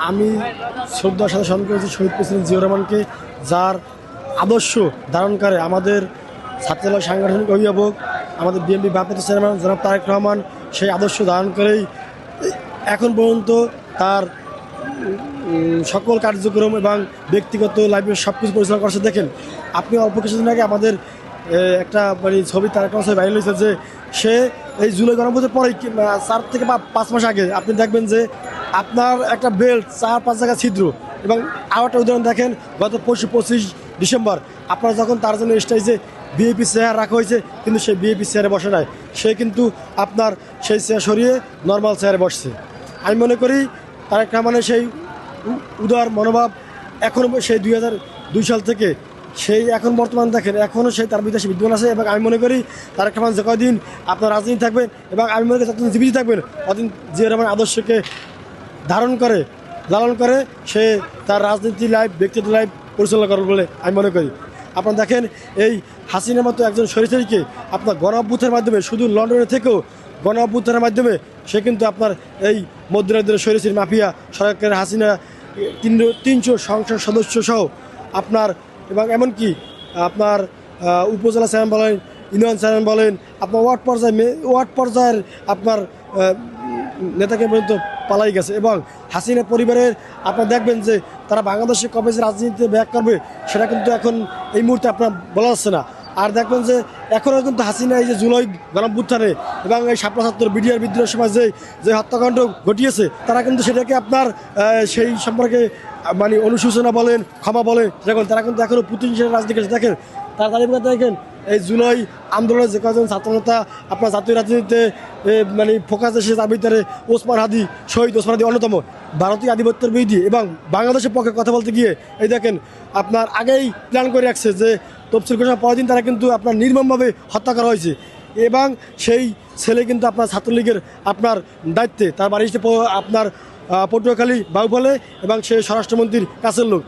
আমি শ্রদ্ধার সাথে স্মরণ করেছি শহীদ প্রেসিডেন্ট জিয়াউর রহমানকে, যার আদর্শ ধারণ করে আমাদের ছাত্রদলের সাংগঠনিক অভিভাবক, আমাদের বিএনপি ভারপ্রাপ্ত চেয়ারম্যান জনাব তারেক রহমান। সেই আদর্শ ধারণ করেই এখন পর্যন্ত তার সকল কার্যক্রম এবং ব্যক্তিগত লাইফে সব কিছু পরিচালনা করছে। দেখেন, আপনি অল্প কিছুদিন আগে আমাদের একটা মানে ছবি তারেক রহমান ভাইরাল হয়েছে যে সে এই জুলাই গণঅভ্যুত্থানের পরে 4 থেকে 5 মাস আগে আপনি দেখবেন যে আপনার একটা বেল্ট 4-5 জায়গা ছিদ্র। এবং আরও একটা উদাহরণ দেখেন, গত 25 ডিসেম্বর আপনারা যখন তার জন্য স্টেজে বিএপি চেয়ার রাখা হয়েছে, কিন্তু সেই বিএপি চেয়ারে বসে নাই, সে কিন্তু আপনার সেই চেয়ার সরিয়ে নর্মাল চেয়ারে বসছে। আমি মনে করি তারেক রহমানের সেই উদার মনোভাব এখনও সেই 2002 সাল থেকে সেই এখন বর্তমান দেখেন এখনও সেই তার বিদেশে বিদ্যমান আছে। এবং আমি মনে করি তারেক রহমান যে কয়দিন আপনার রাজনীতি থাকবেন এবং আমি মনে করি যতদিন জীবিত থাকবেন ততদিন জিয়া রহমান আদর্শকে ধারণ করে লালন করে সে তার রাজনীতি লাইফ ব্যক্তিগত লাইফ পরিচালনা করবে বলে আমি মনে করি। আপনারা দেখেন এই হাসিনার মতো একজন স্বৈরাচারীকে আপনার গণঅভ্যুত্থানের মাধ্যমে, শুধু লন্ডনে থেকেও গণঅভ্যুত্থানের মাধ্যমে সে কিন্তু আপনার এই মধ্যরাজ্যের স্বৈরাচারী মাফিয়া সরকারের হাসিনা 300 সংসদ সদস্য সহ আপনার এবং এমনকি আপনার উপজেলা চেয়ারম্যান বলেন, ইউনিয়ন চেয়ারম্যান বলেন, আপনার ওয়ার্ড পর্যায়ের আপনার নেতাকে পর্যন্ত পালাই গেছে। এবং হাসিনা পরিবারের আপনারা দেখবেন যে তারা বাংলাদেশে কবে যে রাজনীতিতে ব্যাক করবে সেটা কিন্তু এখন এই মুহূর্তে আপনার বলা যাচ্ছে না। আর দেখবেন যে এখনও কিন্তু হাসিনা এই যে জুলাই গণঅভ্যুত্থানে এবং এই ৭৭ বিডিআর বিদ্রোহের সময় যে হত্যাকাণ্ড ঘটিয়েছে, তারা কিন্তু সেটাকে আপনার সেই সম্পর্কে মানে অনুশোচনা বলেন, ক্ষমা বলেন, দেখুন তারা কিন্তু এখনও পুতিন সেটা রাজনীতি করছে। দেখেন তার তালিকা দেখেন, এই জুলাই আন্দোলনের যে কজন ছাত্রনেতা আপনার জাতীয় রাজনীতিতে মানে ফোকাস এসে তার ভিতরে শহীদ ওসমান হাদি অন্যতম। ভারতীয় আধিপত্যের বিরোধী এবং বাংলাদেশের পক্ষে কথা বলতে গিয়ে এই দেখেন আপনার আগেই প্ল্যান করে রাখছে যে তফসিল ঘোষণার পরের দিন তারা কিন্তু আপনার নির্মমভাবে হত্যা করা হয়েছে। এবং সেই ছেলে কিন্তু আপনার ছাত্রলীগের আপনার দায়িত্বে, তার বাড়িতে আপনার পটুয়াখালী বাউফলে এবং সে স্বরাষ্ট্রমন্ত্রীর কাছের লোক।